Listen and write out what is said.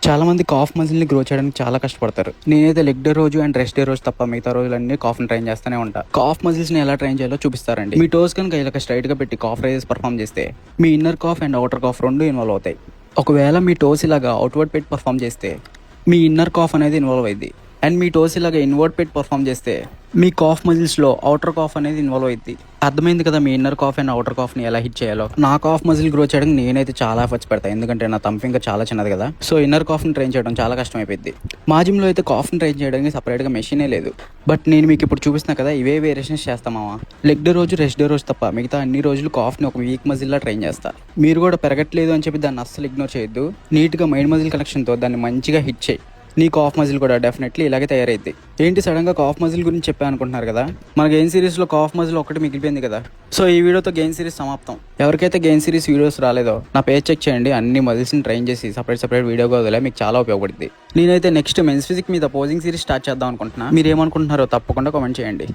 చాలా మంది cough muscle ని గ్రో చేయడానికి చాలా కష్టపడతారు. నేనైతే లెగ్ డే రోజు అండ్ రెస్ట్ డే రోజు తప్ప మిగతా రోజులన్నీ కాఫ్ ని ట్రైన్ చేస్తూనే ఉంటా. కాఫ్ మజిల్స్ ని ఎలా ట్రైన్ చేయాలో చూపిస్తారండి. మీ టోస్ కనుక ఇలా స్ట్రైట్ గా పెట్టి కాఫ్ రైజెస్ పర్ఫామ్ చేస్తే మీ inner calf and outer calf రెండు ఇన్వాల్వ్ అవుతాయి. ఒకవేళ మీ టోస్ ఇలాగా అవుట్వర్డ్ పెట్టి పర్ఫామ్ చేస్తే మీ ఇన్నర్ కాఫ్ అనేది ఇన్వాల్వ్ అయింది. అండ్ మీ టోస్ ఇలాగా ఇన్వర్డ్ పెట్టి పర్ఫామ్ చేస్తే మీ కాఫ్ మజిల్స్ లో అవుటర్ కాఫ్ అనేది ఇన్వాల్వ్ అయింది. అర్థమైంది కదా మీ inner calf and outer calf ని ఎలా హిట్ చేయాలో. నా కాఫ్ మజిల్ గ్రో చేయడానికి నేనైతే చాలా ఎఫర్ట్స్ పెడతాను, ఎందుకంటే నా థంబ్ ఫింగర్ చాలా చిన్నది కదా. సో ఇన్నర్ కాఫ్ ని ట్రైన్ చేయడం చాలా కష్టం అయిపోయింది. మా జిమ్ లో అయితే కాఫ్ ని ట్రైన్ చేయడానికి సపరేట్ గా మెషినే లేదు. బట్ నేను మీకు ఇప్పుడు చూపిస్తున్నా కదా, ఇవే వేరియేషన్స్ చేస్తామా. లెగ్ డే రోజు రెస్ట్ డే రోజు తప్ప మిగతా అన్ని రోజులు కాఫ్ ని ఒక వీక్ మజిల్ లా ట్రైన్ చేస్తా. మీరు కూడా పెరగట్లేదు అని చెప్పి దాన్ని అస్సలు ఇగ్నోర్ చేయొద్దు. నీట్ గా మైండ్ మజిల్ కనెక్షన్ తో దాన్ని మంచిగా హిట్ చేయి. నీ కాఫ్ మజిల్ కూడా డెఫినెట్లీ ఇలాగే తయారైద్ది. ఏంటి సడన్ గా కాఫ్ మజిల్ గురించి చెప్పా అనుకుంటున్నారు కదా, మన గెయిన్ సిరీస్ లో కాఫ్ మజిల్ ఒకటి మిగిలిపోయింది కదా. సో ఈ వీడియోతో గెయిన్ సిరీస్ సమాప్తం. ఎవరికైతే గెయిన్ సిరీస్ వీడియోస్ రాలేదో నా పేజ్ చెక్ చేయండి. అన్ని మజిల్స్ ని ట్రైన్ చేసి సపరేట్ వీడియోగా వదిలే మీకు చాలా ఉపయోగపడుతుంది. నేనైతే నెక్స్ట్ మెన్స్ ఫిజిక్ మీద పోజింగ్ సిరీస్ స్టార్ట్ చేద్దాం అనుకుంటున్నా. మీరు ఏమనుకుంటున్నారో తప్పకుండా కామెంట్ చేయండి.